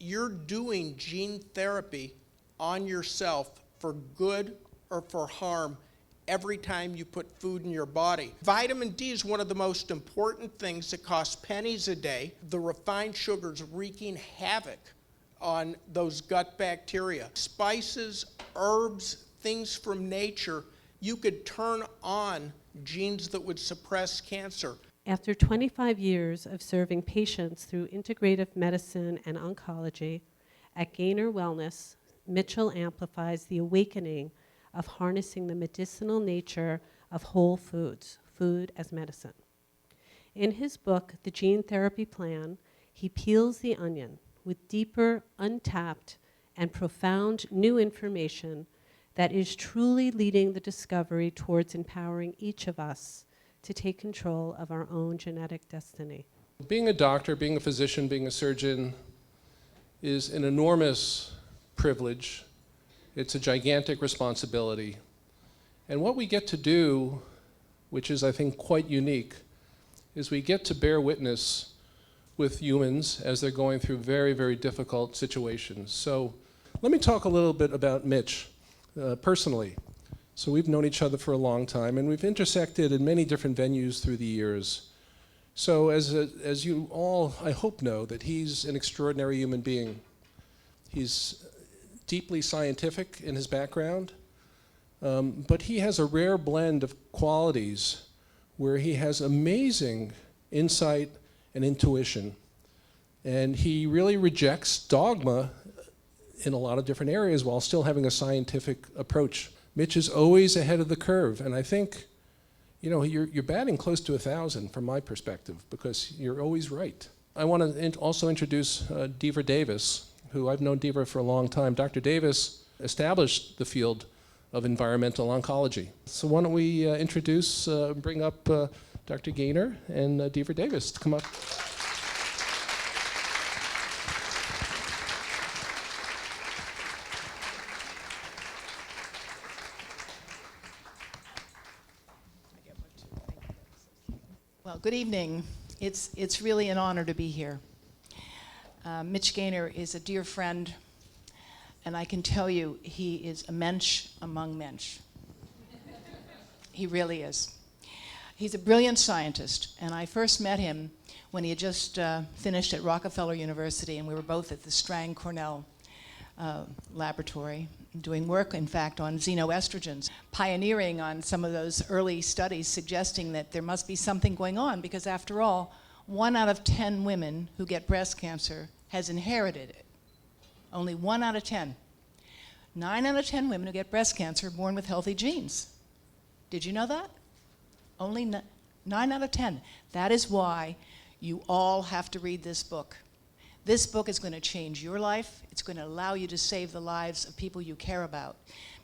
you're doing gene therapy on yourself for good or for harm every time you put food in your body. Vitamin D is one of the most important things that costs pennies a day. The refined sugars wreaking havoc on those gut bacteria. Spices, herbs, things from nature, you could turn on genes that would suppress cancer. After 25 years of serving patients through integrative medicine and oncology, at Gaynor Wellness, Mitchell amplifies the awakening of harnessing the medicinal nature of whole foods, food as medicine. In his book, The Gene Therapy Plan, he peels the onion with deeper, untapped, and profound new information that is truly leading the discovery towards empowering each of us to take control of our own genetic destiny. Being a doctor, being a physician, being a surgeon is an enormous privilege. It's a gigantic responsibility. And what we get to do, which is I think quite unique, is we get to bear witness with humans as they're going through very, very difficult situations. So let me talk a little bit about Mitch personally. So we've known each other for a long time, and we've intersected in many different venues through the years. So as you all, I hope, know, that he's an extraordinary human being. He's deeply scientific in his background, but he has a rare blend of qualities where he has amazing insight and intuition. And he really rejects dogma in a lot of different areas while still having a scientific approach. Mitch is always ahead of the curve, and I think, you know, you're batting close to 1,000 from my perspective, because you're always right. I want to also introduce Deaver Davis, who I've known Deaver for a long time. Dr. Davis established the field of environmental oncology. So why don't we introduce, bring up Dr. Gaynor and Deaver Davis to come up. Well, good evening. It's really an honor to be here. Mitch Gaynor is a dear friend, and I can tell you he is a mensch among mensch. He really is. He's a brilliant scientist, and I first met him when he had just finished at Rockefeller University, and we were both at the Strang Cornell laboratory doing work, in fact, on xenoestrogens, pioneering on some of those early studies suggesting that there must be something going on, because after all, 1 out of 10 women who get breast cancer has inherited it. Only 1 out of 10. 9 out of 10 women who get breast cancer are born with healthy genes. Did you know that? Only 9 out of 10. That is why you all have to read this book. This book is going to change your life. It's going to allow you to save the lives of people you care about.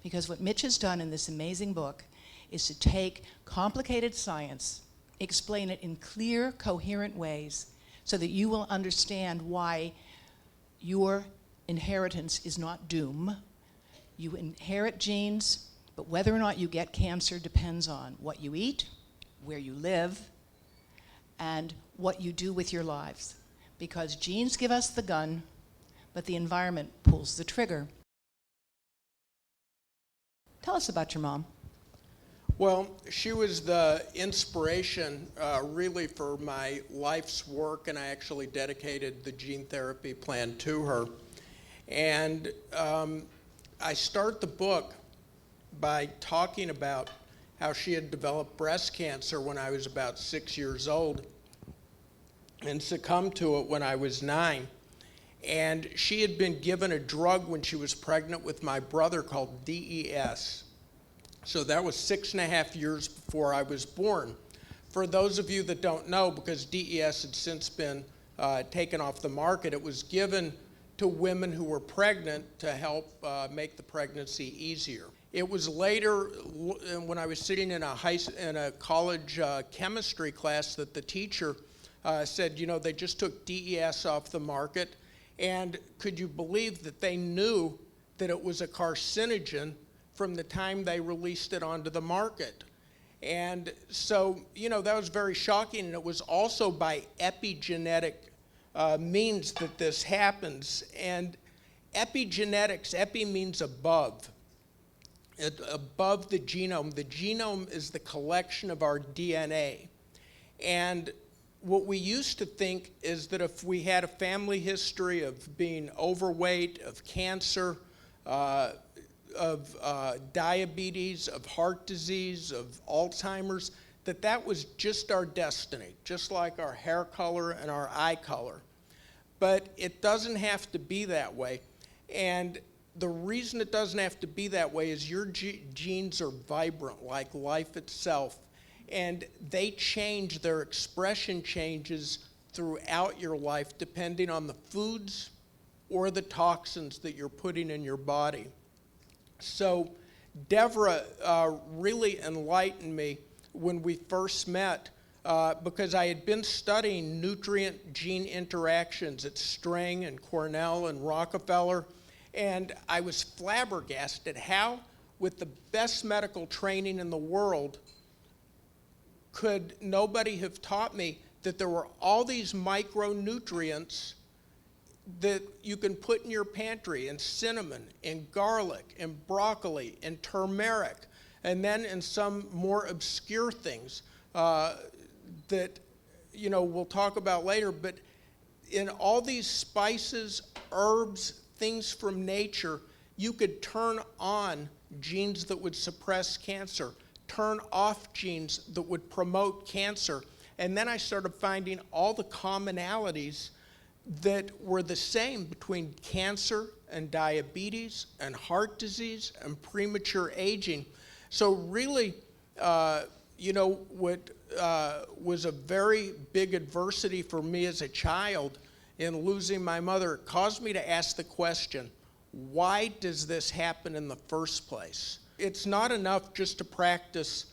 Because what Mitch has done in this amazing book is to take complicated science, explain it in clear, coherent ways so that you will understand why your inheritance is not doom. You inherit genes, but whether or not you get cancer depends on what you eat, where you live, and what you do with your lives. Because genes give us the gun, but the environment pulls the trigger. Tell us about your mom. Well, she was the inspiration really for my life's work, and I actually dedicated the gene therapy plan to her. And I start the book by talking about how she had developed breast cancer when I was about 6 years old and succumbed to it when I was 9. And she had been given a drug when she was pregnant with my brother called DES. So that was 6.5 years before I was born. For those of you that don't know, because DES had since been taken off the market, it was given to women who were pregnant to help make the pregnancy easier. It was later, when I was sitting in a college chemistry class, that the teacher said, you know, they just took DES off the market, and could you believe that they knew that it was a carcinogen from the time they released it onto the market? And so, you know, that was very shocking, and it was also by epigenetic means that this happens. And epigenetics, epi means above. Above the genome. The genome is the collection of our DNA. And what we used to think is that if we had a family history of being overweight, of cancer, of diabetes, of heart disease, of Alzheimer's, that was just our destiny, just like our hair color and our eye color. But it doesn't have to be that way. And the reason it doesn't have to be that way is your genes are vibrant, like life itself. And they change, their expression changes throughout your life depending on the foods or the toxins that you're putting in your body. So Deborah really enlightened me when we first met because I had been studying nutrient-gene interactions at String and Cornell and Rockefeller, and I was flabbergasted how, with the best medical training in the world, could nobody have taught me that there were all these micronutrients that you can put in your pantry, in cinnamon, in garlic, in broccoli, in turmeric, and then in some more obscure things that we'll talk about later. But in all these spices, herbs, things from nature, you could turn on genes that would suppress cancer, turn off genes that would promote cancer. And then I started finding all the commonalities that were the same between cancer and diabetes and heart disease and premature aging. So really, what was a very big adversity for me as a child in losing my mother, it caused me to ask the question, why does this happen in the first place? It's not enough just to practice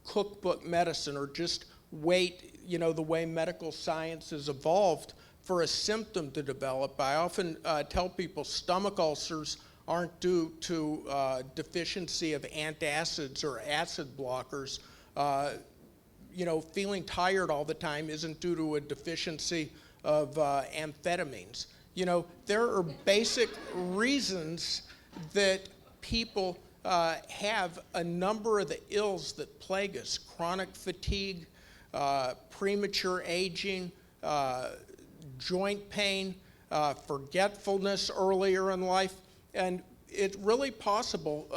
cookbook medicine or just wait, the way medical science has evolved for a symptom to develop. I often tell people stomach ulcers aren't due to deficiency of antacids or acid blockers. Feeling tired all the time isn't due to a deficiency of amphetamines. There are basic reasons that people have a number of the ills that plague us: chronic fatigue, premature aging, joint pain, forgetfulness earlier in life. And it's really possible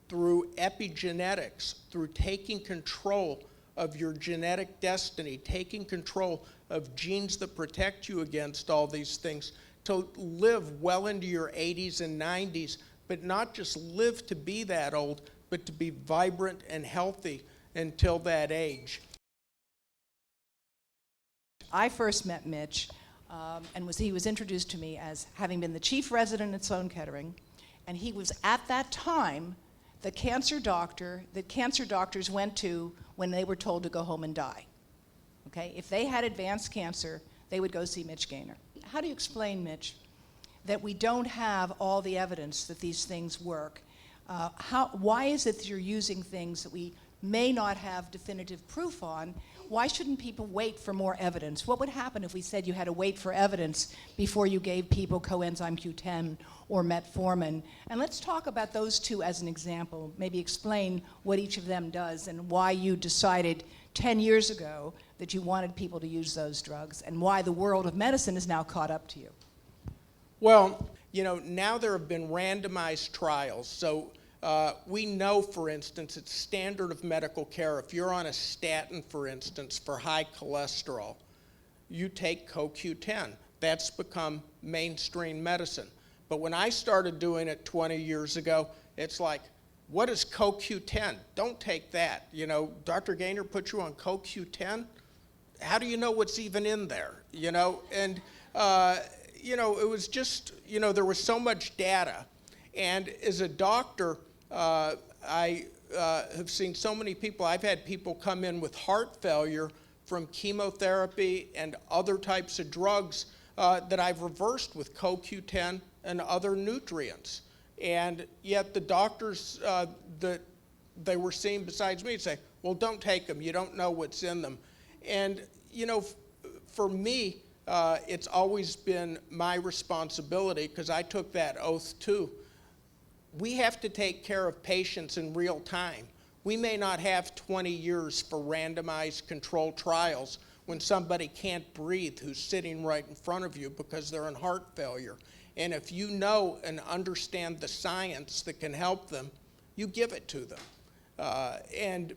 through epigenetics, through taking control of your genetic destiny, taking control of genes that protect you against all these things, to live well into your 80s and 90s, but not just live to be that old, but to be vibrant and healthy until that age. I first met Mitch, and he was introduced to me as having been the chief resident at Sloan Kettering, and he was at that time the cancer doctor that cancer doctors went to when they were told to go home and die. Okay? If they had advanced cancer, they would go see Mitch Gaynor. How do you explain, Mitch, that we don't have all the evidence that these things work? Why is it that you're using things that we may not have definitive proof on? Why shouldn't people wait for more evidence? What would happen if we said you had to wait for evidence before you gave people coenzyme Q10 or metformin? And let's talk about those two as an example. Maybe explain what each of them does and why you decided 10 years ago that you wanted people to use those drugs, and why the world of medicine is now caught up to you. Well, now there have been randomized trials. So we know, for instance, it's standard of medical care. If you're on a statin, for instance, for high cholesterol, you take CoQ10. That's become mainstream medicine. But when I started doing it 20 years ago, it's like, what is CoQ10? Don't take that. Dr. Gaynor put you on CoQ10? How do you know what's even in there? And it was just, there was so much data. And as a doctor, I have seen so many people. I've had people come in with heart failure from chemotherapy and other types of drugs that I've reversed with CoQ10 and other nutrients. And yet the doctors that they were seeing besides me say, well, don't take them. You don't know what's in them. And, for me, it's always been my responsibility, because I took that oath too. We have to take care of patients in real time. We may not have 20 years for randomized controlled trials when somebody can't breathe who's sitting right in front of you because they're in heart failure. And if you know and understand the science that can help them, you give it to them. And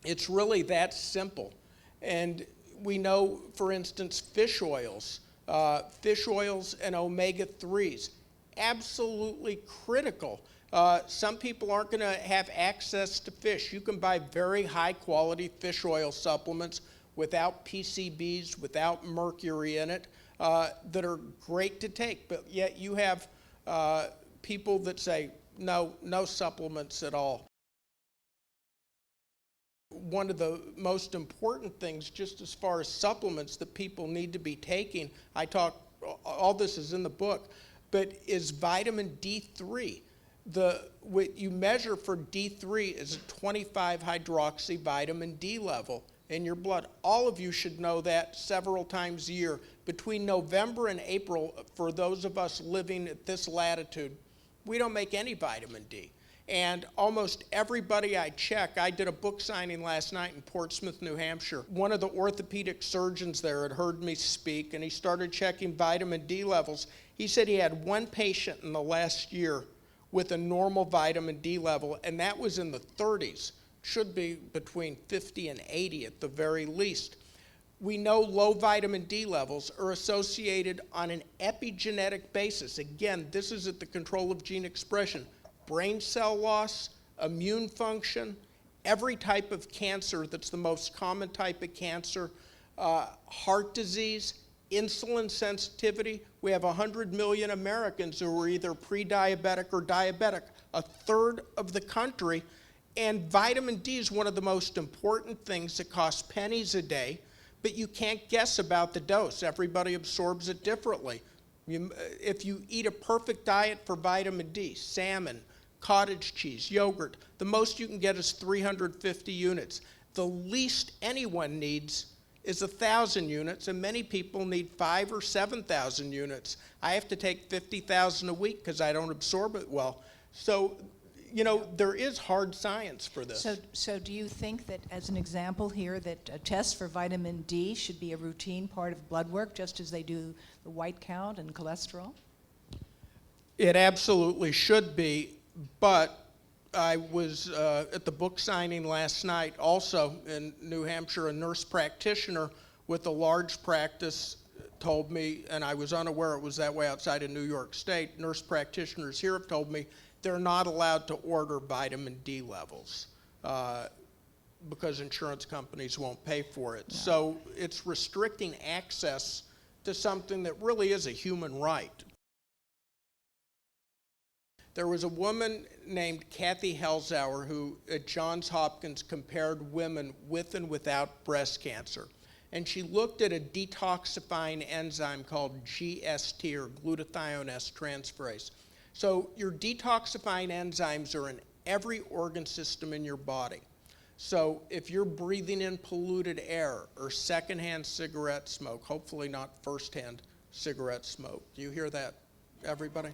it's really that simple. And we know, for instance, fish oils and omega-3s, absolutely critical. Some people aren't going to have access to fish. You can buy very high-quality fish oil supplements without PCBs, without mercury in it, that are great to take. But yet you have people that say, no supplements at all. One of the most important things, just as far as supplements that people need to be taking, all this is in the book, but is vitamin D3. What you measure for D3 is a 25 hydroxy vitamin D level in your blood. All of you should know that several times a year. Between November and April, for those of us living at this latitude, we don't make any vitamin D. And almost everybody I check, I did a book signing last night in Portsmouth, New Hampshire. One of the orthopedic surgeons there had heard me speak, and he started checking vitamin D levels. He said he had one patient in the last year with a normal vitamin D level, and that was in the 30s. Should be between 50 and 80 at the very least. We know low vitamin D levels are associated on an epigenetic basis. Again, this is at the control of gene expression. Brain cell loss, immune function, every type of cancer that's the most common type of cancer, heart disease, insulin sensitivity. We have 100 million Americans who are either pre-diabetic or diabetic, a third of the country. And vitamin D is one of the most important things that costs pennies a day, but you can't guess about the dose. Everybody absorbs it differently. If you eat a perfect diet for vitamin D, salmon, cottage cheese, yogurt, the most you can get is 350 units. The least anyone needs is 1,000 units, and many people need 5,000 or 7,000 units. I have to take 50,000 a week because I don't absorb it well. So, there is hard science for this. So do you think that, as an example here, that a test for vitamin D should be a routine part of blood work, just as they do the white count and cholesterol? It absolutely should be, but I was at the book signing last night also in New Hampshire. A nurse practitioner with a large practice told me, and I was unaware it was that way outside of New York State, nurse practitioners here have told me they're not allowed to order vitamin D levels because insurance companies won't pay for it. Yeah. So it's restricting access to something that really is a human right. There was a woman named Kathy Helsauer who at Johns Hopkins compared women with and without breast cancer. And she looked at a detoxifying enzyme called GST, or glutathione S transferase. So your detoxifying enzymes are in every organ system in your body. So if you're breathing in polluted air or secondhand cigarette smoke, hopefully not firsthand cigarette smoke. Do you hear that, everybody?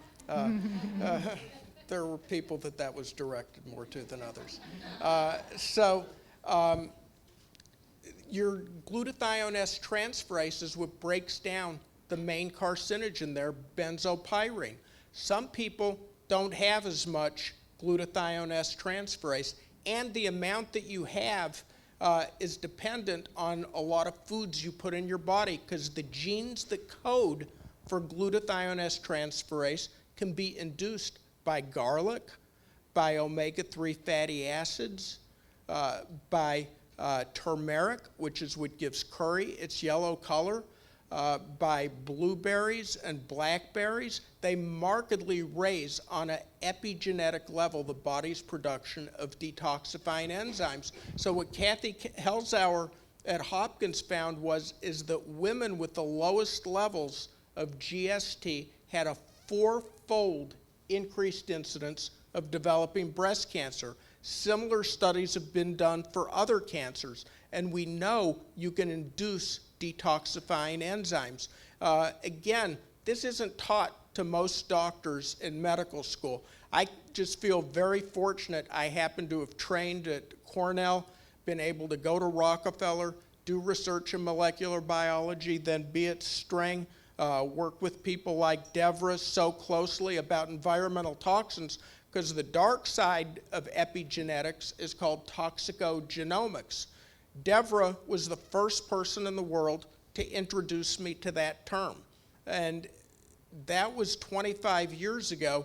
There were people that was directed more to than others. Your glutathione S transferase is what breaks down the main carcinogen there, benzopyrene. Some people don't have as much glutathione S transferase, and the amount that you have is dependent on a lot of foods you put in your body, because the genes that code for glutathione S transferase can be induced by garlic, by omega-3 fatty acids, by turmeric, which is what gives curry its yellow color, by blueberries and blackberries. They markedly raise on an epigenetic level the body's production of detoxifying enzymes. So what Kathy Helsauer at Hopkins found is that women with the lowest levels of GST had a 4-fold increased incidence of developing breast cancer. Similar studies have been done for other cancers, and we know you can induce detoxifying enzymes. Again, this isn't taught to most doctors in medical school. I just feel very fortunate. I happen to have trained at Cornell, been able to go to Rockefeller, do research in molecular biology, then be at String, work with people like Devra so closely about environmental toxins, because the dark side of epigenetics is called toxicogenomics. Devra was the first person in the world to introduce me to that term. And that was 25 years ago.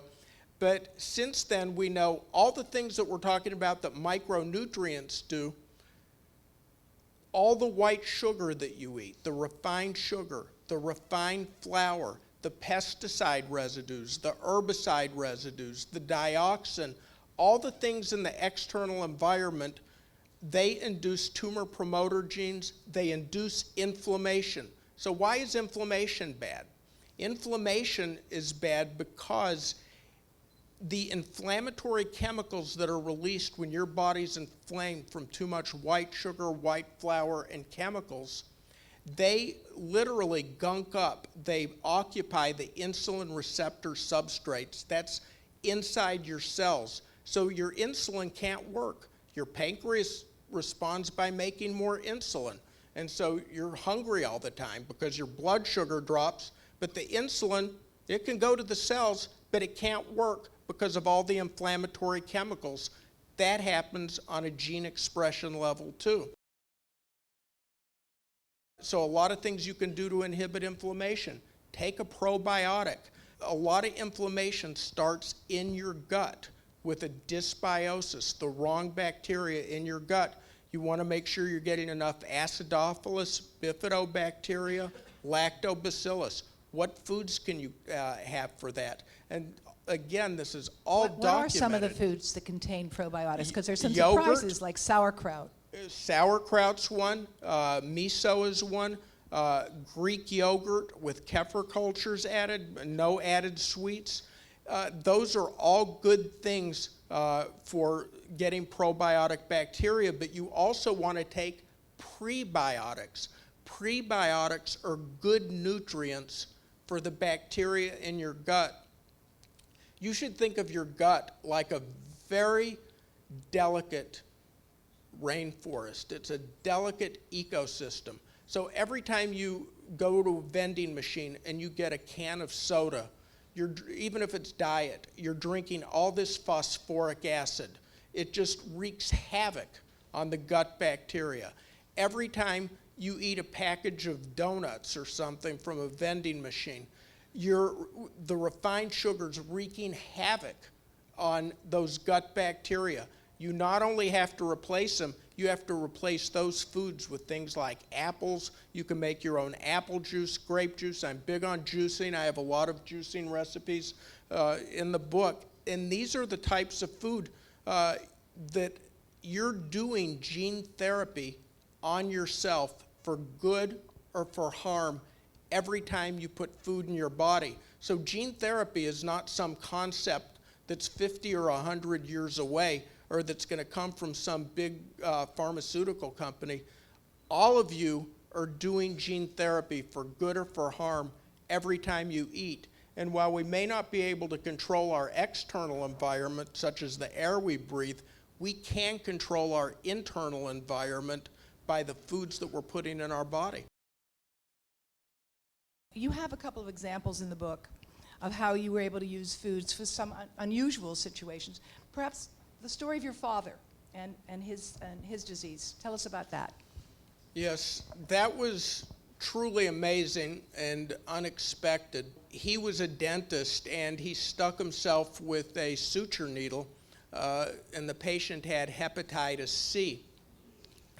But since then, we know all the things that we're talking about that micronutrients do. All the white sugar that you eat, the refined sugar, the refined flour, the pesticide residues, the herbicide residues, the dioxin, all the things in the external environment, they induce tumor promoter genes, they induce inflammation. So why is inflammation bad? Inflammation is bad because the inflammatory chemicals that are released when your body's inflamed from too much white sugar, white flour, and chemicals, they literally gunk up. They occupy the insulin receptor substrates. That's inside your cells. So your insulin can't work. Your pancreas responds by making more insulin. And so you're hungry all the time because your blood sugar drops, but the insulin, it can go to the cells, but it can't work because of all the inflammatory chemicals. That happens on a gene expression level too. So a lot of things you can do to inhibit inflammation. Take a probiotic. A lot of inflammation starts in your gut with a dysbiosis, the wrong bacteria in your gut. You want to make sure you're getting enough acidophilus, bifidobacteria, lactobacillus. What foods can you have for that? And again, this is all documented. What are some of the foods that contain probiotics? Because there's some Yogurt. surprises like sauerkraut. Sauerkraut's one, miso is one, Greek yogurt with kefir cultures added, no added sweets. Those are all good things for getting probiotic bacteria, but you also want to take prebiotics. Prebiotics are good nutrients for the bacteria in your gut. You should think of your gut like a very delicate rainforest. It's a delicate ecosystem. So every time you go to a vending machine and you get a can of soda, even if it's diet, you're drinking all this phosphoric acid. It just wreaks havoc on the gut bacteria. Every time you eat a package of donuts or something from a vending machine, the refined sugars wreaking havoc on those gut bacteria. You not only have to replace them, you have to replace those foods with things like apples. You can make your own apple juice, grape juice. I'm big on juicing. I have a lot of juicing recipes in the book. And these are the types of food that you're doing gene therapy on yourself for good or for harm every time you put food in your body. So gene therapy is not some concept that's 50 or 100 years away, or that's going to come from some big pharmaceutical company. All of you are doing gene therapy for good or for harm every time you eat. And while we may not be able to control our external environment, such as the air we breathe, we can control our internal environment by the foods that we're putting in our body. You have a couple of examples in the book of how you were able to use foods for some unusual situations. Perhaps the story of your father and his disease. Tell us about that. Yes, that was truly amazing and unexpected. He was a dentist and he stuck himself with a suture needle and the patient had hepatitis C.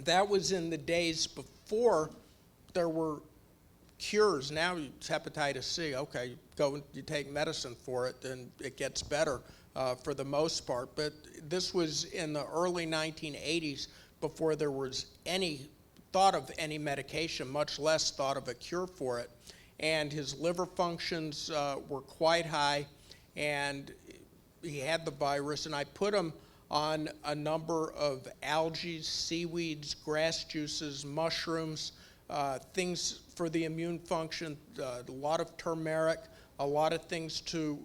That was in the days before there were cures. Now it's hepatitis C. Okay, you go and you take medicine for it and it gets better for the most part. But this was in the early 1980s before there was any thought of any medication, much less thought of a cure for it. And his liver functions were quite high and he had the virus, and I put him on a number of algae, seaweeds, grass juices, mushrooms, things for the immune function, a lot of turmeric, a lot of things to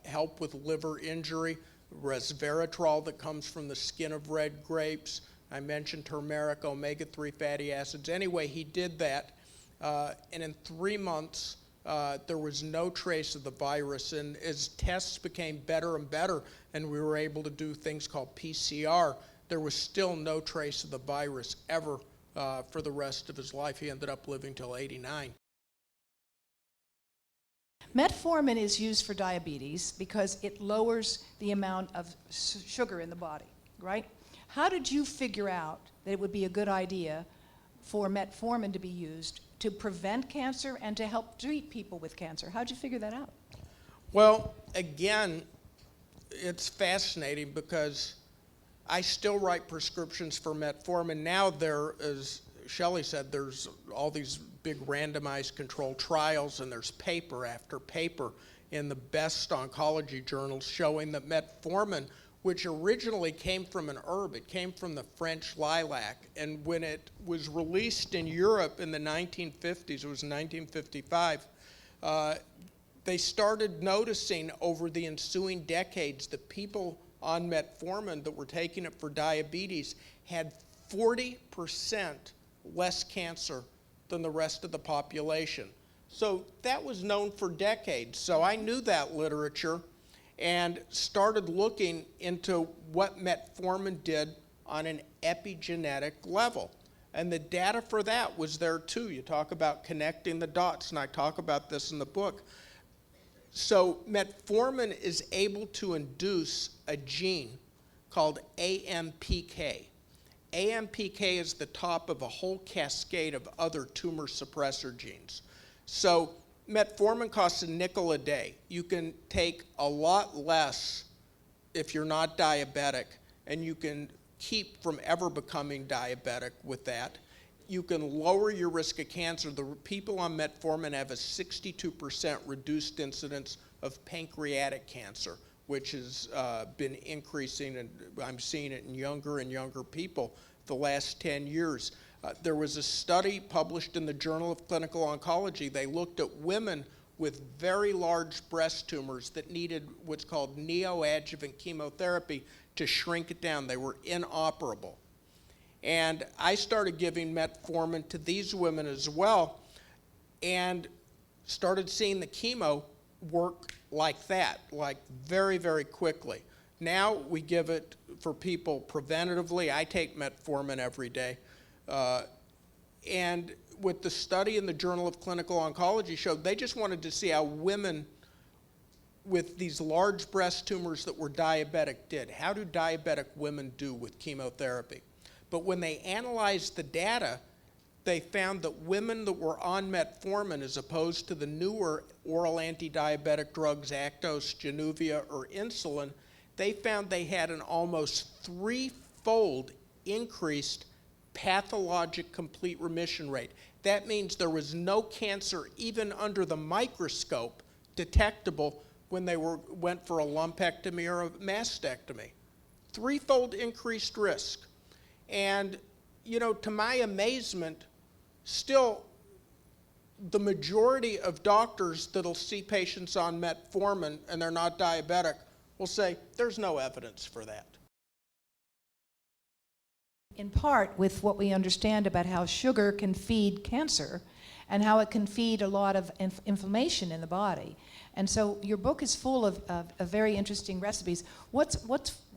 help with liver injury, resveratrol that comes from the skin of red grapes. I mentioned turmeric, omega-3 fatty acids. Anyway, he did that, and in 3 months, there was no trace of the virus. And as tests became better and better, and we were able to do things called PCR, there was still no trace of the virus ever for the rest of his life. He ended up living till 89. Metformin is used for diabetes because it lowers the amount of sugar in the body, right? How did you figure out that it would be a good idea for metformin to be used to prevent cancer and to help treat people with cancer? How'd you figure that out? Well, again, it's fascinating because I still write prescriptions for metformin. Now there, as Shelley said, there's all these big randomized controlled trials, and there's paper after paper in the best oncology journals showing that metformin, which originally came from an herb, it came from the French lilac, and when it was released in Europe in the 1950s, it was 1955, they started noticing over the ensuing decades that people on metformin that were taking it for diabetes had 40% less cancer than the rest of the population. So that was known for decades. So I knew that literature and started looking into what metformin did on an epigenetic level. And the data for that was there too. You talk about connecting the dots, and I talk about this in the book. So metformin is able to induce a gene called AMPK. AMPK is the top of a whole cascade of other tumor suppressor genes. So metformin costs $0.05 a day. You can take a lot less if you're not diabetic, and you can keep from ever becoming diabetic with that. You can lower your risk of cancer. The people on metformin have a 62% reduced incidence of pancreatic cancer, which has been increasing, and I'm seeing it in younger and younger people the last 10 years. There was a study published in the Journal of Clinical Oncology. They looked at women with very large breast tumors that needed what's called neoadjuvant chemotherapy to shrink it down. They were inoperable. And I started giving metformin to these women as well, and started seeing the chemo work like that, like very, very quickly. Now we give it for people preventatively. I take metformin every day. And what the study in the Journal of Clinical Oncology showed, they just wanted to see how women with these large breast tumors that were diabetic did. How do diabetic women do with chemotherapy? But when they analyzed the data, they found that women that were on metformin, as opposed to the newer oral anti-diabetic drugs, Actos, Januvia, or insulin, they found they had an almost 3-fold increased pathologic complete remission rate. That means there was no cancer, even under the microscope, detectable when they went for a lumpectomy or a mastectomy. 3-fold increased risk. And, you know, to my amazement, still the majority of doctors that'll see patients on metformin and they're not diabetic will say, there's no evidence for that. In part with what we understand about how sugar can feed cancer and how it can feed a lot of inflammation in the body. And so your book is full of very interesting recipes. What's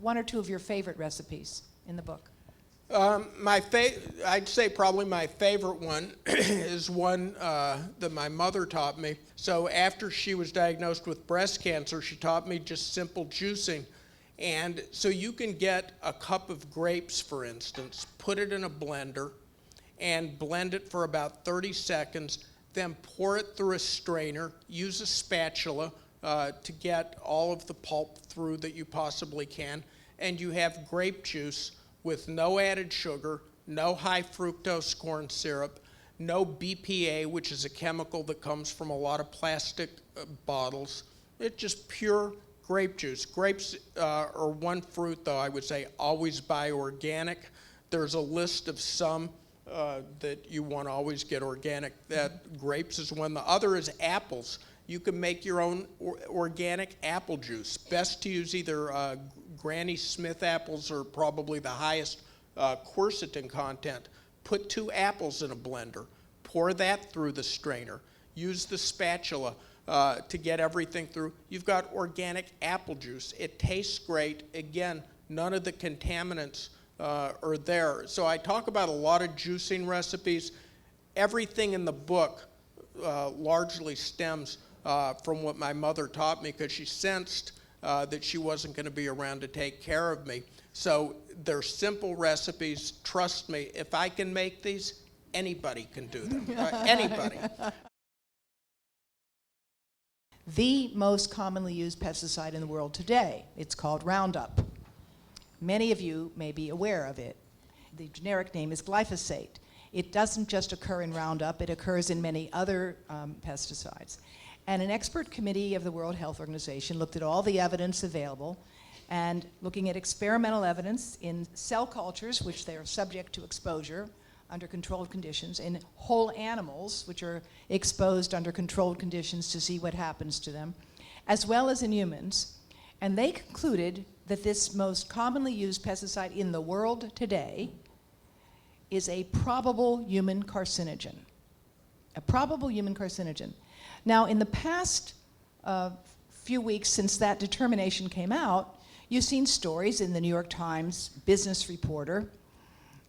one or two of your favorite recipes in the book? I'd say probably my favorite one is one that my mother taught me. So after she was diagnosed with breast cancer, she taught me just simple juicing. And so you can get a cup of grapes, for instance, put it in a blender, and blend it for about 30 seconds, then pour it through a strainer, use a spatula to get all of the pulp through that you possibly can, and you have grape juice with no added sugar, no high fructose corn syrup, no BPA, which is a chemical that comes from a lot of plastic bottles. It's just pure grape juice. Grapes are one fruit, though, I would say always buy organic. There's a list of some that you want to always get organic. That grapes is one. The other is apples. You can make your own organic apple juice. Best to use either Granny Smith apples or probably the highest quercetin content. Put 2 apples in a blender. Pour that through the strainer. Use the spatula to get everything through. You've got organic apple juice. It tastes great. Again, none of the contaminants are there. So I talk about a lot of juicing recipes. Everything in the book largely stems from what my mother taught me, because she sensed that she wasn't going to be around to take care of me. So they're simple recipes. Trust me, if I can make these, anybody can do them. Anybody. The most commonly used pesticide in the world today, it's called Roundup. Many of you may be aware of it. The generic name is glyphosate. It doesn't just occur in Roundup, it occurs in many other pesticides. And an expert committee of the World Health Organization looked at all the evidence available, and looking at experimental evidence in cell cultures, which they are subject to exposure under controlled conditions, in whole animals, which are exposed under controlled conditions to see what happens to them, as well as in humans. And they concluded that this most commonly used pesticide in the world today is a probable human carcinogen. A probable human carcinogen. Now, in the past few weeks since that determination came out, you've seen stories in the New York Times, Business Reporter,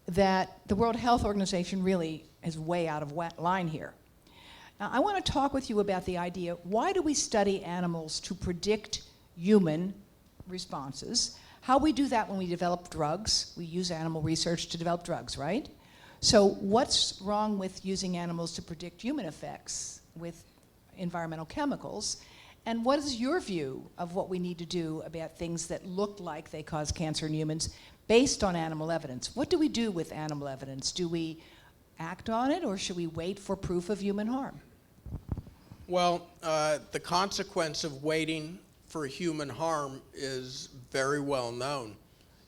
that the World Health Organization really is way out of line here. Now, I want to talk with you about the idea, why do we study animals to predict human responses? How we do that when we develop drugs. We use animal research to develop drugs, right? So what's wrong with using animals to predict human effects with environmental chemicals? And what is your view of what we need to do about things that look like they cause cancer in humans based on animal evidence? What do we do with animal evidence? Do we act on it, or should we wait for proof of human harm? Well, the consequence of waiting for human harm is very well known.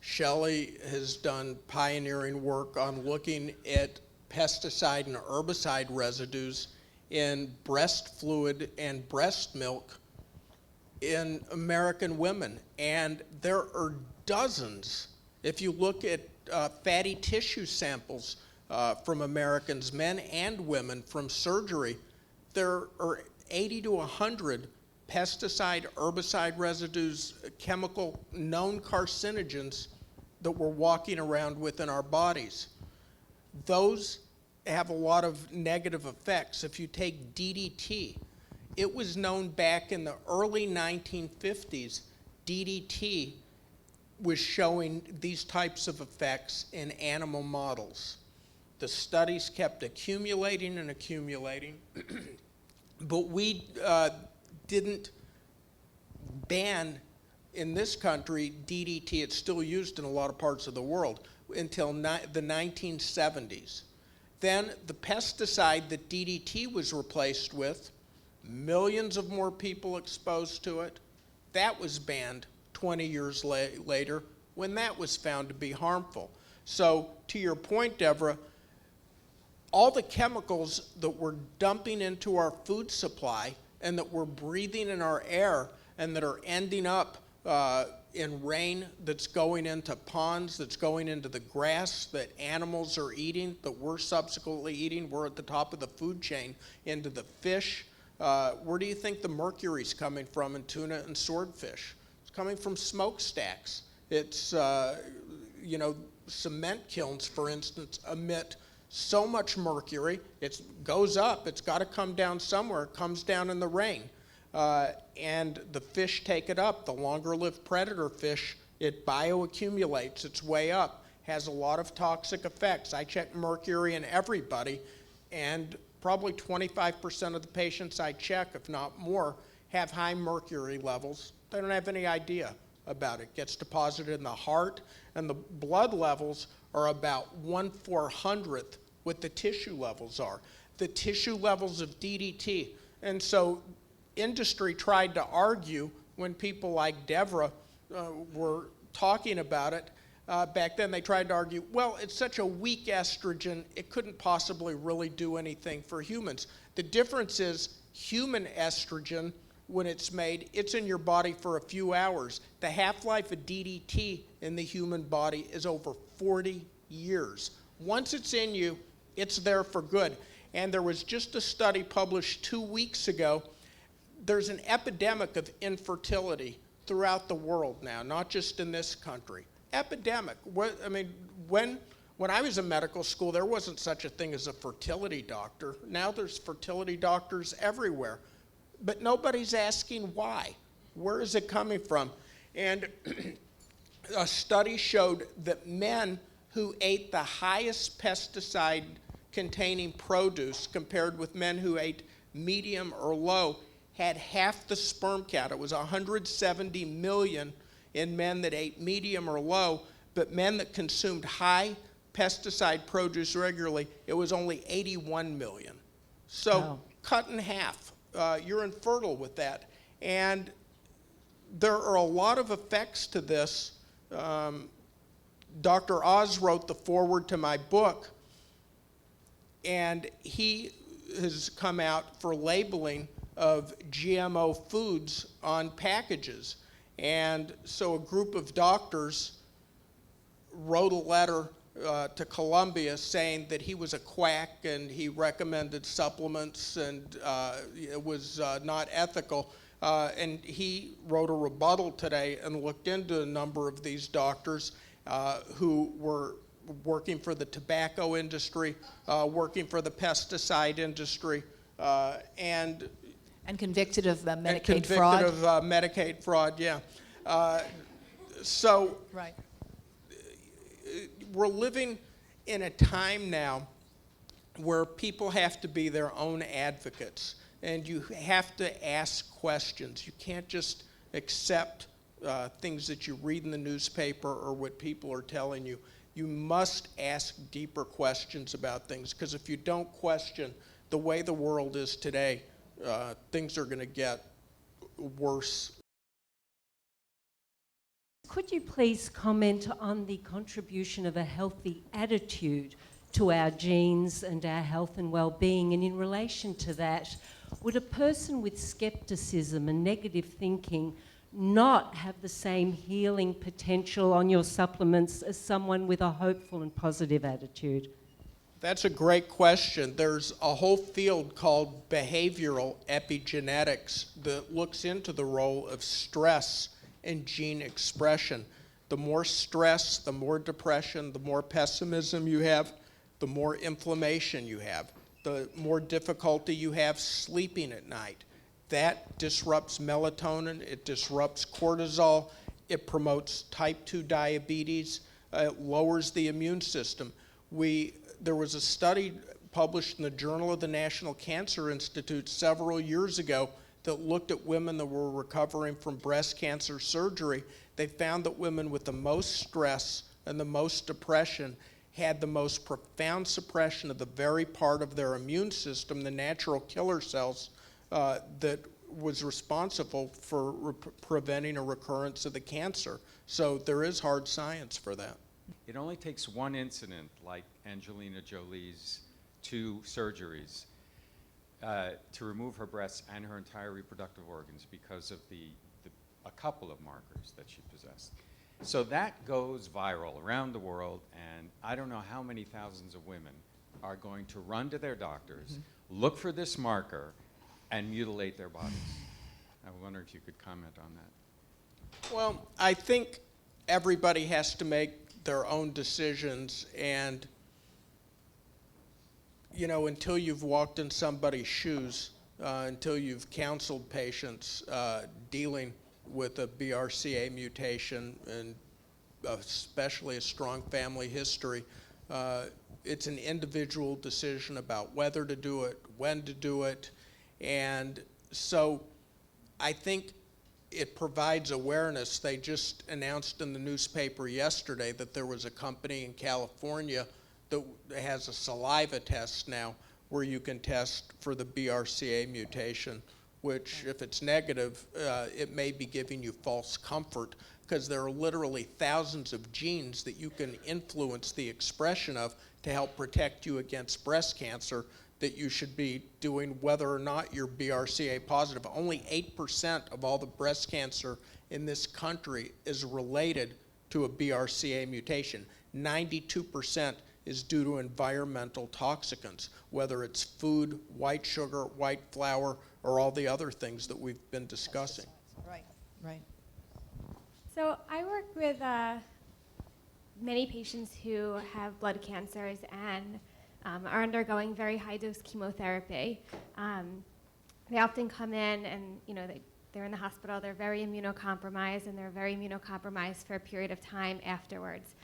Shelley has done pioneering work on looking at pesticide and herbicide residues in breast fluid and breast milk in American women. And there are dozens. If you look at fatty tissue samples from Americans, men and women, from surgery, there are 80 to 100 pesticide, herbicide residues, chemical known carcinogens that we're walking around with in our bodies. Those have a lot of negative effects. If you take DDT, it was known back in the early 1950s, DDT was showing these types of effects in animal models. The studies kept accumulating and accumulating, but we didn't ban in this country DDT. It's still used in a lot of parts of the world until the 1970s. Then the pesticide that DDT was replaced with, millions of more people exposed to it, that was banned 20 years later when that was found to be harmful. So to your point, Deborah, all the chemicals that we're dumping into our food supply and that we're breathing in our air and that are ending up in rain that's going into ponds, that's going into the grass that animals are eating, that we're subsequently eating, we're at the top of the food chain, into the fish. Where do you think the mercury's coming from in tuna and swordfish? It's coming from smokestacks. It's, cement kilns, for instance, emit so much mercury, it goes up, it's got to come down somewhere, it comes down in the rain. And the fish take it up. The longer-lived predator fish, it bioaccumulates its way up, has a lot of toxic effects. I check mercury in everybody, and probably 25% of the patients I check, if not more, have high mercury levels. They don't have any idea about it. It gets deposited in the heart, and the blood levels are about 1/400th what the tissue levels are. The tissue levels of DDT. And so industry tried to argue when people like Deborah were talking about it, back then they tried to argue, well, it's such a weak estrogen, it couldn't possibly really do anything for humans. The difference is human estrogen, when it's made, it's in your body for a few hours. The half-life of DDT in the human body is over 40 years. Once it's in you, it's there for good. And there was just a study published 2 weeks ago. There's an epidemic of infertility throughout the world now, not just in this country. Epidemic. I mean, when I was in medical school, there wasn't such a thing as a fertility doctor. Now there's fertility doctors everywhere. But nobody's asking why. Where is it coming from? And a study showed that men who ate the highest pesticide-containing produce compared with men who ate medium or low had half the sperm count. It was 170 million in men that ate medium or low, but men that consumed high pesticide produce regularly, it was only 81 million. So Wow. Cut in half. You're infertile with that. And there are a lot of effects to this. Dr. Oz wrote the foreword to my book, and he has come out for labeling of GMO foods on packages. And so a group of doctors wrote a letter to Columbia saying that he was a quack and he recommended supplements and it was not ethical. And he wrote a rebuttal today and looked into a number of these doctors who were working for the tobacco industry, working for the pesticide industry, and convicted of Medicaid convicted fraud. of Medicaid fraud, yeah. So Right. we're living in a time now where people have to be their own advocates, and you have to ask questions. You can't just accept things that you read in the newspaper or what people are telling you. You must ask deeper questions about things, because if you don't question the way the world is today, things are going to get worse. Could you please comment on the contribution of a healthy attitude to our genes and our health and well-being? And in relation to that, would a person with skepticism and negative thinking not have the same healing potential on your supplements as someone with a hopeful and positive attitude? That's a great question. There's a whole field called behavioral epigenetics that looks into the role of stress in gene expression. The more stress, the more depression, the more pessimism you have, the more inflammation you have, the more difficulty you have sleeping at night. That disrupts melatonin, it disrupts cortisol, it promotes type 2 diabetes, it lowers the immune system. There was a study published in the Journal of the National Cancer Institute several years ago that looked at women that were recovering from breast cancer surgery. They found that women with the most stress and the most depression had the most profound suppression of the very part of their immune system, the natural killer cells, that was responsible for preventing a recurrence of the cancer. So there is hard science for that. It only takes one incident, like Angelina Jolie's 2 surgeries, to remove her breasts and her entire reproductive organs because of a couple of markers that she possessed. So that goes viral around the world, and I don't know how many thousands of women are going to run to their doctors, look for this marker, and mutilate their bodies. I wonder if you could comment on that. Well, I think everybody has to make their own decisions, and until you've walked in somebody's shoes, until you've counseled patients dealing with a BRCA mutation, and especially a strong family history, it's an individual decision about whether to do it, when to do it, and so I think it provides awareness. They just announced in the newspaper yesterday that there was a company in California that has a saliva test now where you can test for the BRCA mutation, which if it's negative, it may be giving you false comfort. because there are literally thousands of genes that you can influence the expression of to help protect you against breast cancer that you should be doing whether or not you're BRCA positive. Only 8% of all the breast cancer in this country is related to a BRCA mutation. 92% is due to environmental toxicants, whether it's food, white sugar, white flour, or all the other things that we've been discussing. Right, right. So I work with many patients who have blood cancers and are undergoing very high-dose chemotherapy. They often come in and, they're in the hospital, they're very immunocompromised, and they're very immunocompromised for a period of time afterwards.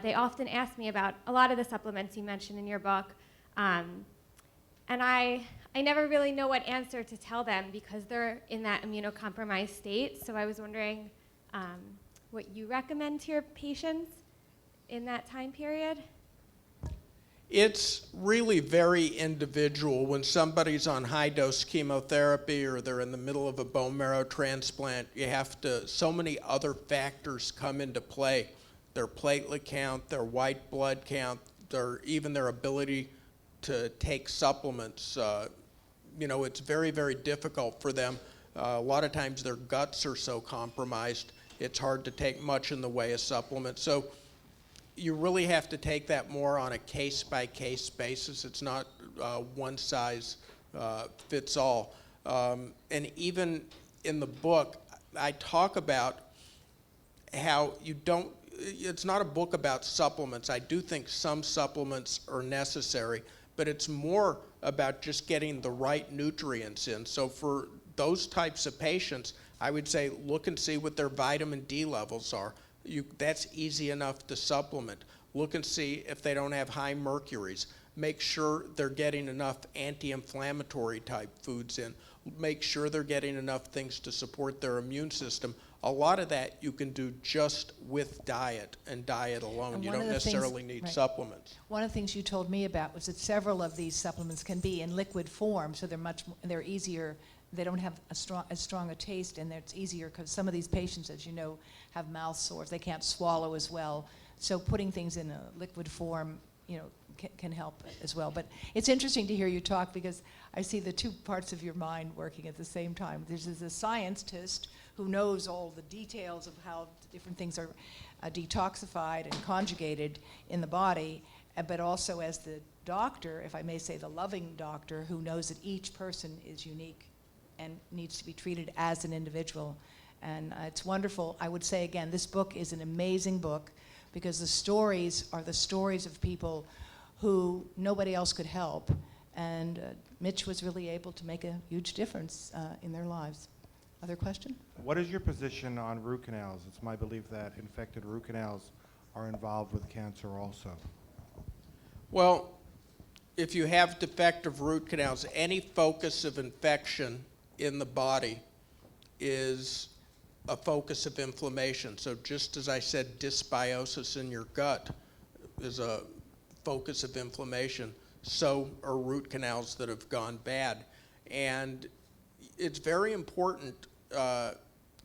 They often ask me about a lot of the supplements you mentioned in your book, and I never really know what answer to tell them because they're in that immunocompromised state. So I was wondering what you recommend to your patients in that time period? It's really very individual. When somebody's on high-dose chemotherapy or they're in the middle of a bone marrow transplant, so many other factors come into play. Their platelet count, their white blood count, even their ability to take supplements. It's very, very difficult for them. A lot of times their guts are so compromised, it's hard to take much in the way of supplements. So you really have to take that more on a case-by-case basis. It's not one size fits all. And even in the book, I talk about how it's not a book about supplements. I do think some supplements are necessary, but it's more about just getting the right nutrients in. So for those types of patients, I would say look and see what their vitamin D levels are. That's easy enough to supplement. Look and see if they don't have high mercuries. Make sure they're getting enough anti-inflammatory type foods in. Make sure they're getting enough things to support their immune system. A lot of that you can do just with diet and diet alone. You don't necessarily need supplements. One of the things you told me about was that several of these supplements can be in liquid form, so they're easier. They don't have as strong a taste, and it's easier because some of these patients, as you know, have mouth sores. They can't swallow as well. So putting things in a liquid form, can help as well. But it's interesting to hear you talk because I see the two parts of your mind working at the same time. There's a scientist who knows all the details of how different things are detoxified and conjugated in the body, but also as the doctor, if I may say the loving doctor, who knows that each person is unique and needs to be treated as an individual. And it's wonderful. I would say again, this book is an amazing book because the stories are the stories of people who nobody else could help. And Mitch was really able to make a huge difference in their lives. Other question? What is your position on root canals? It's my belief that infected root canals are involved with cancer also. Well, if you have defective root canals, any focus of infection in the body is a focus of inflammation. So just as I said, dysbiosis in your gut is a focus of inflammation, so are root canals that have gone bad. And it's very important.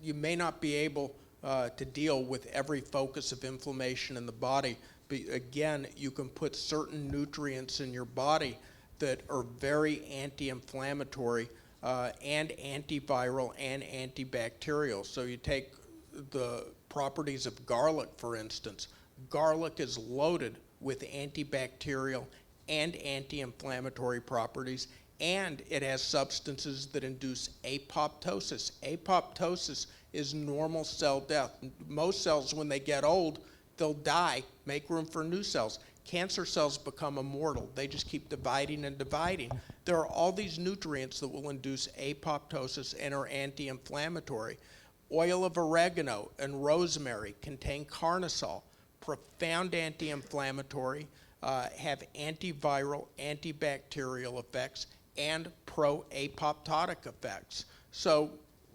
You may not be able to deal with every focus of inflammation in the body, but again, you can put certain nutrients in your body that are very anti-inflammatory and antiviral and antibacterial. So you take the properties of garlic, for instance. Garlic is loaded with antibacterial and anti-inflammatory properties, and it has substances that induce apoptosis. Apoptosis is normal cell death. Most cells, when they get old, they'll die, make room for new cells. Cancer cells become immortal. They just keep dividing and dividing. There are all these nutrients that will induce apoptosis and are anti-inflammatory. Oil of oregano and rosemary contain carnosol, profound anti-inflammatory, have antiviral, antibacterial effects, and pro-apoptotic effects. So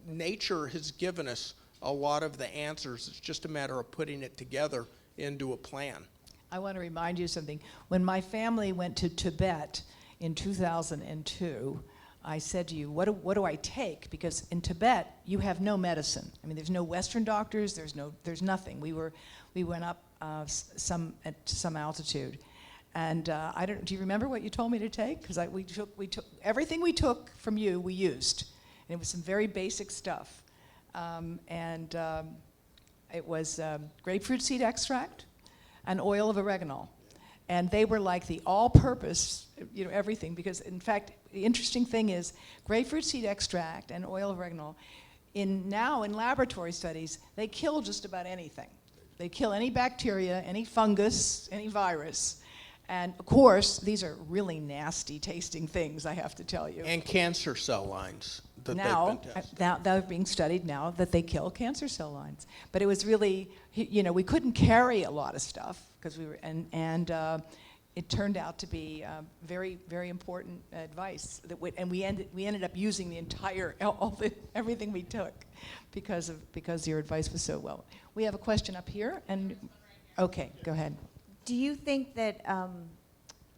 nature has given us a lot of the answers. It's just a matter of putting it together into a plan. I want to remind you something. When my family went to Tibet in 2002, I said to you, what do I take? Because in Tibet, you have no medicine. I mean, there's no Western doctors. There's nothing. We went up at some altitude, and I don't. Do you remember what you told me to take? Because we took everything we took from you. We used, and it was some very basic stuff, it was grapefruit seed extract and oil of oregano. And they were like the all-purpose, everything, because in fact, the interesting thing is grapefruit seed extract and oil of oregano, now in laboratory studies, they kill just about anything. They kill any bacteria, any fungus, any virus. And of course, these are really nasty tasting things, I have to tell you. And cancer cell lines that Now, they've been testing. they're being studied now that they kill cancer cell lines. But it was really, we couldn't carry a lot of stuff because we were, and it turned out to be very, very important advice. And we ended up using the entire, everything we took because your advice was so well. We have a question up here, and okay, go ahead. Do you think that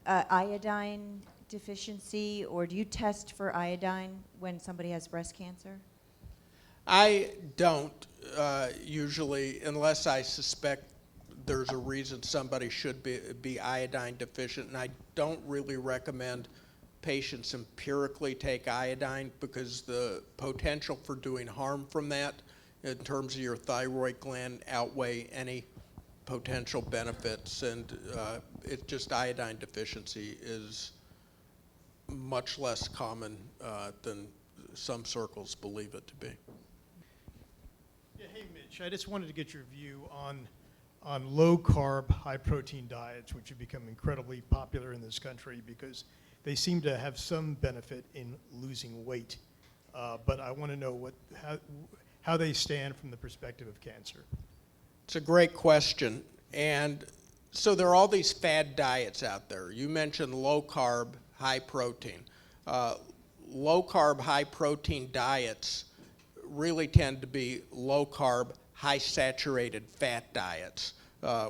iodine deficiency, or do you test for iodine when somebody has breast cancer? I don't usually, unless I suspect there's a reason somebody should be iodine deficient, and I don't really recommend patients empirically take iodine because the potential for doing harm from that in terms of your thyroid gland outweigh any potential benefits, and iodine deficiency is much less common than some circles believe it to be. Yeah, hey Mitch, I just wanted to get your view on low-carb, high-protein diets, which have become incredibly popular in this country because they seem to have some benefit in losing weight. But I want to know how they stand from the perspective of cancer. It's a great question. And so there are all these fad diets out there. You mentioned low carb, high protein. Low carb, high protein diets really tend to be low carb, high saturated fat diets,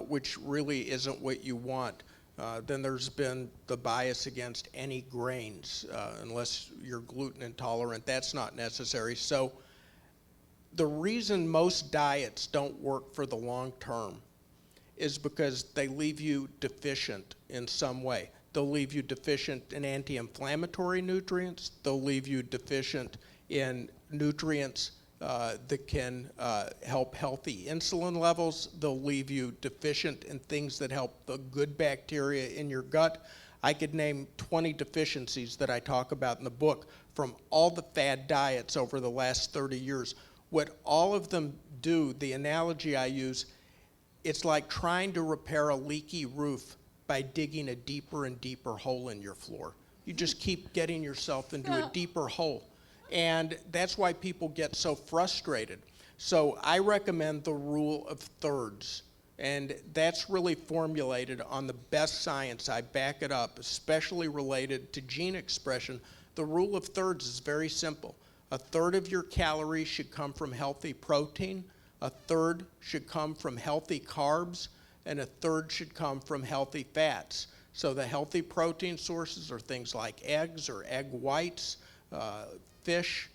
which really isn't what you want. Then there's been the bias against any grains, unless you're gluten intolerant. That's not necessary. So the reason most diets don't work for the long term is because they leave you deficient in some way. They'll leave you deficient in anti-inflammatory nutrients. They'll leave you deficient in nutrients that can help healthy insulin levels. They'll leave you deficient in things that help the good bacteria in your gut. I could name 20 deficiencies that I talk about in the book from all the fad diets over the last 30 years. What all of them do, the analogy I use, it's like trying to repair a leaky roof by digging a deeper and deeper hole in your floor. You just keep getting yourself into a deeper hole. And that's why people get so frustrated. So I recommend the rule of thirds. And that's really formulated on the best science. I back it up, especially related to gene expression. The rule of thirds is very simple. A third of your calories should come from healthy protein, a third should come from healthy carbs, and a third should come from healthy fats. So the healthy protein sources are things like eggs or egg whites, fish,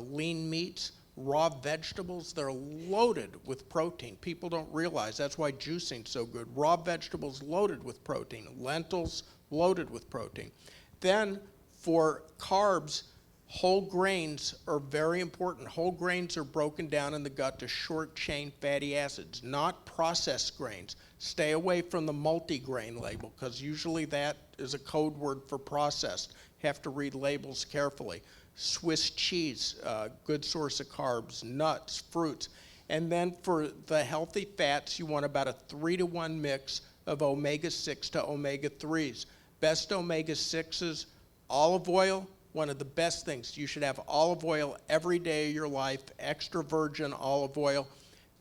lean meats, raw vegetables. They're loaded with protein. People don't realize that's why juicing's so good. Raw vegetables loaded with protein, lentils loaded with protein. Then for carbs, whole grains are very important. Whole grains are broken down in the gut to short-chain fatty acids, not processed grains. Stay away from the multi-grain label, because usually that is a code word for processed. Have to read labels carefully. Swiss cheese, good source of carbs, nuts, fruits. And then for the healthy fats, you want about a 3-to-1 mix of omega-6 to omega-3s. Best omega-6s, olive oil, one of the best things. You should have olive oil every day of your life, extra virgin olive oil.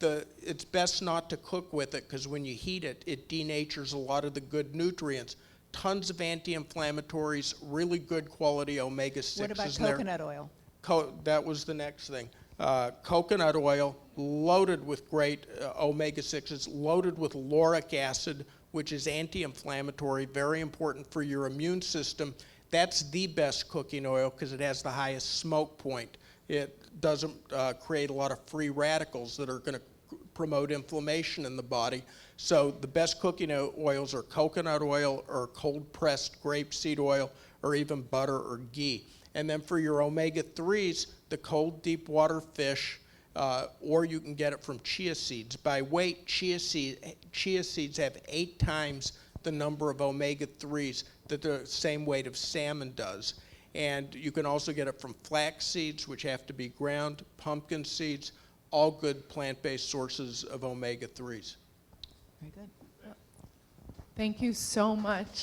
It's best not to cook with it because when you heat it, it denatures a lot of the good nutrients. Tons of anti-inflammatories, really good quality omega-6s. What about coconut oil? That was the next thing. Coconut oil, loaded with great omega-6s, loaded with lauric acid, which is anti-inflammatory, very important for your immune system. That's the best cooking oil because it has the highest smoke point. It doesn't create a lot of free radicals that are going to promote inflammation in the body. So the best cooking oils are coconut oil or cold-pressed grapeseed oil or even butter or ghee. And then for your omega-3s, the cold deep water fish, or you can get it from chia seeds. By weight, chia seeds have 8 times the number of omega-3s that the same weight of salmon does. And you can also get it from flax seeds, which have to be ground, pumpkin seeds, all good plant-based sources of omega-3s. Very good. Thank you so much.